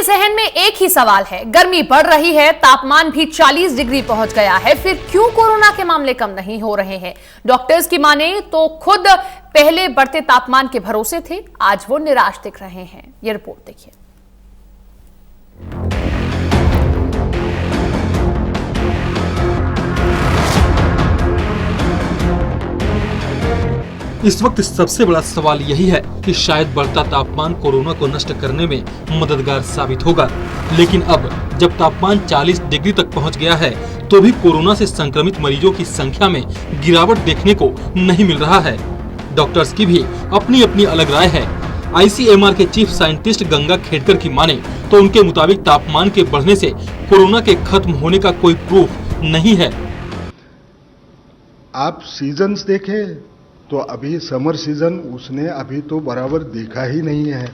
के जहन में एक ही सवाल है, गर्मी बढ़ रही है, तापमान भी 40 डिग्री पहुंच गया है, फिर क्यों कोरोना के मामले कम नहीं हो रहे हैं? डॉक्टर्स की माने तो खुद पहले बढ़ते तापमान के भरोसे थे, आज वो निराश दिख रहे हैं। ये रिपोर्ट देखिए। इस वक्त सबसे बड़ा सवाल यही है कि शायद बढ़ता तापमान कोरोना को नष्ट करने में मददगार साबित होगा, लेकिन अब जब तापमान 40 डिग्री तक पहुंच गया है तो भी कोरोना से संक्रमित मरीजों की संख्या में गिरावट देखने को नहीं मिल रहा है। डॉक्टर्स की भी अपनी अपनी अलग राय है। ICMR के चीफ साइंटिस्ट गंगा खेडकर की माने तो उनके मुताबिक तापमान के बढ़ने से कोरोना के खत्म होने का कोई प्रूफ नहीं है। आप सीजन्स देखें तो अभी समर सीजन उसने अभी तो बराबर देखा ही नहीं है,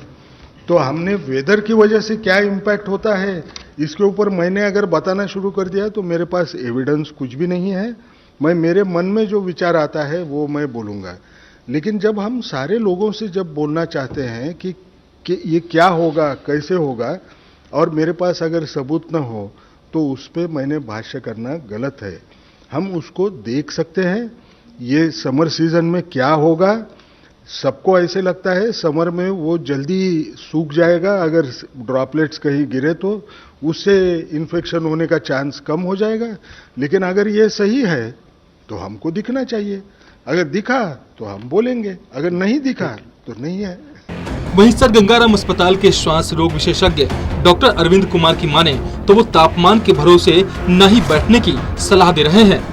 तो हमने वेदर की वजह से क्या इम्पैक्ट होता है इसके ऊपर मैंने अगर बताना शुरू कर दिया तो मेरे पास एविडेंस कुछ भी नहीं है। मैं मेरे मन में जो विचार आता है वो मैं बोलूँगा, लेकिन जब हम सारे लोगों से जब बोलना चाहते हैं कि ये क्या होगा, कैसे होगा, और मेरे पास अगर सबूत न हो तो उस पर मैंने भाष्य करना गलत है। हम उसको देख सकते हैं, ये समर सीजन में क्या होगा। सबको ऐसे लगता है समर में वो जल्दी सूख जाएगा, अगर ड्रॉपलेट्स कहीं गिरे तो उससे इन्फेक्शन होने का चांस कम हो जाएगा, लेकिन अगर ये सही है तो हमको दिखना चाहिए। अगर दिखा तो हम बोलेंगे, अगर नहीं दिखा तो नहीं है। वहीं सर गंगाराम अस्पताल के श्वास रोग विशेषज्ञ डॉक्टर अरविंद कुमार की माने तो वो तापमान के भरोसे न ही बैठने की सलाह दे रहे हैं।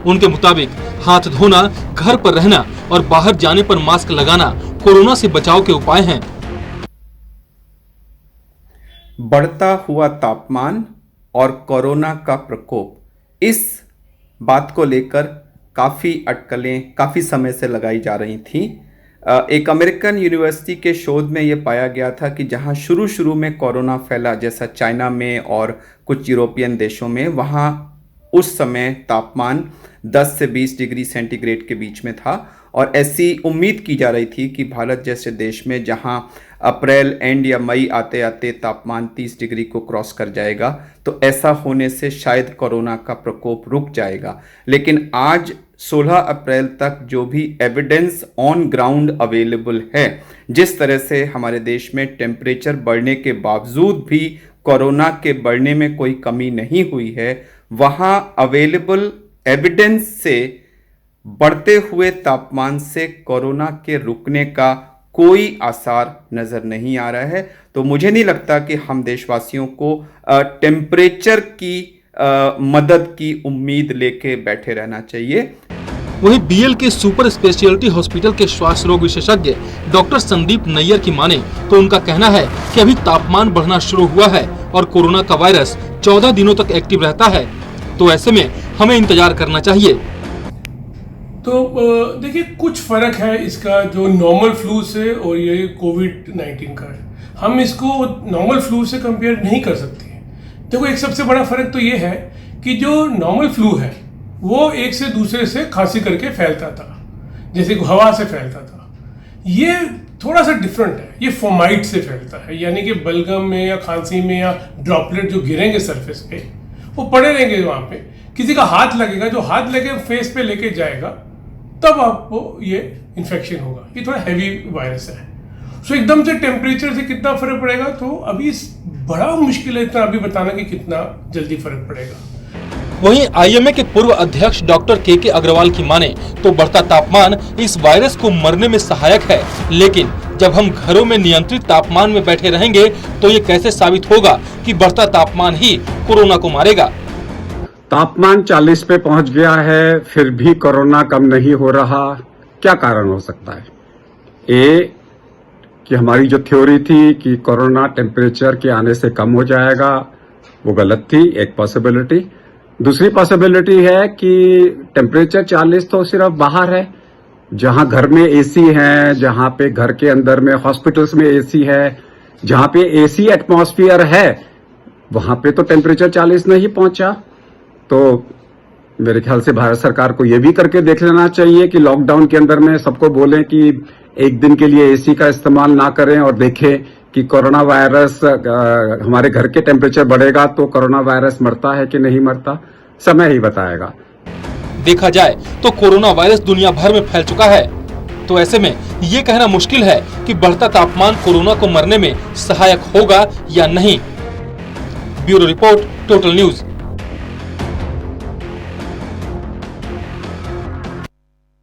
उनके मुताबिक हाथ धोना, घर पर रहना और बाहर जाने पर मास्क लगाना कोरोना से बचाव के उपाय हैं। बढ़ता हुआ तापमान और कोरोना का प्रकोप, इस बात को लेकर काफ़ी अटकलें काफ़ी समय से लगाई जा रही थी। एक अमेरिकन यूनिवर्सिटी के शोध में ये पाया गया था कि जहां शुरू में कोरोना फैला, जैसा चाइना में और कुछ यूरोपियन देशों में, वहां उस समय तापमान 10 से 20 डिग्री सेंटीग्रेड के बीच में था और ऐसी उम्मीद की जा रही थी कि भारत जैसे देश में जहां अप्रैल एंड या मई आते आते तापमान 30 डिग्री को क्रॉस कर जाएगा तो ऐसा होने से शायद कोरोना का प्रकोप रुक जाएगा। लेकिन आज 16 अप्रैल तक जो भी एविडेंस ऑन ग्राउंड अवेलेबल है, जिस तरह से हमारे देश में टेम्परेचर बढ़ने के बावजूद भी कोरोना के बढ़ने में कोई कमी नहीं हुई है, वहां अवेलेबल एविडेंस से बढ़ते हुए तापमान से कोरोना के रुकने का कोई आसार नजर नहीं आ रहा है। तो मुझे नहीं लगता कि हम देशवासियों को टेम्परेचर की मदद की उम्मीद लेके बैठे रहना चाहिए। वहीं BL के सुपर स्पेशलिटी हॉस्पिटल के श्वास रोग विशेषज्ञ डॉक्टर संदीप नैयर की माने तो उनका कहना है कि अभी तापमान बढ़ना शुरू हुआ है और कोरोना का वायरस 14 दिनों तक एक्टिव रहता है, तो ऐसे में हमें इंतजार करना चाहिए। तो देखिए, कुछ फर्क है इसका जो नॉर्मल फ्लू से और ये कोविड-19 का। हम इसको नॉर्मल फ्लू से कंपेयर नहीं कर सकते। देखो, एक सबसे बड़ा फर्क तो ये है कि जो नॉर्मल फ्लू है वो एक से दूसरे से खांसी करके फैलता था, जैसे हवा से फैलता था। ये थोड़ा सा डिफरेंट है, ये फोमाइट से फैलता है, यानी कि बलगम में या खांसी में या ड्रॉपलेट जो गिरेंगे सरफेस पे वो पड़े रहेंगे वहां पे, किसी का हाथ लगेगा, जो हाथ लगे फेस पे लेके जाएगा तब आपको ये इन्फेक्शन होगा। ये थोड़ा हैवी वायरस है। सो एकदम से टेम्परेचर से कितना फर्क पड़ेगा तो अभी बड़ा मुश्किल है इतना अभी बताना कि कितना जल्दी फर्क पड़ेगा। वहीं IMA के पूर्व अध्यक्ष डॉक्टर के अग्रवाल की माने तो बढ़ता तापमान इस वायरस को मरने में सहायक है, लेकिन जब हम घरों में नियंत्रित तापमान में बैठे रहेंगे तो ये कैसे साबित होगा कि बढ़ता तापमान ही कोरोना को मारेगा। तापमान 40 पे पहुंच गया है, फिर भी कोरोना कम नहीं हो रहा, क्या कारण हो सकता है? कि हमारी जो थ्योरी थी कि कोरोना टेम्परेचर के आने से कम हो जाएगा वो गलत थी, एक पॉसिबिलिटी। दूसरी पॉसिबिलिटी है कि टेम्परेचर 40 तो सिर्फ बाहर है, जहां घर में AC है, जहां पे घर के अंदर में हॉस्पिटल्स में AC है, जहां पे AC एटमॉस्फेयर है, वहां पे तो टेम्परेचर 40 नहीं पहुंचा। तो मेरे ख्याल से भारत सरकार को ये भी करके देख लेना चाहिए कि लॉकडाउन के अंदर में सबको बोलें कि एक दिन के लिए AC का इस्तेमाल ना करें और देखें कि कोरोना वायरस हमारे घर के टेम्परेचर बढ़ेगा तो कोरोना वायरस मरता है कि नहीं मरता, समय ही बताएगा। देखा जाए तो कोरोना वायरस दुनिया भर में फैल चुका है, तो ऐसे में ये कहना मुश्किल है कि बढ़ता तापमान कोरोना को मरने में सहायक होगा या नहीं। Bureau report, total news.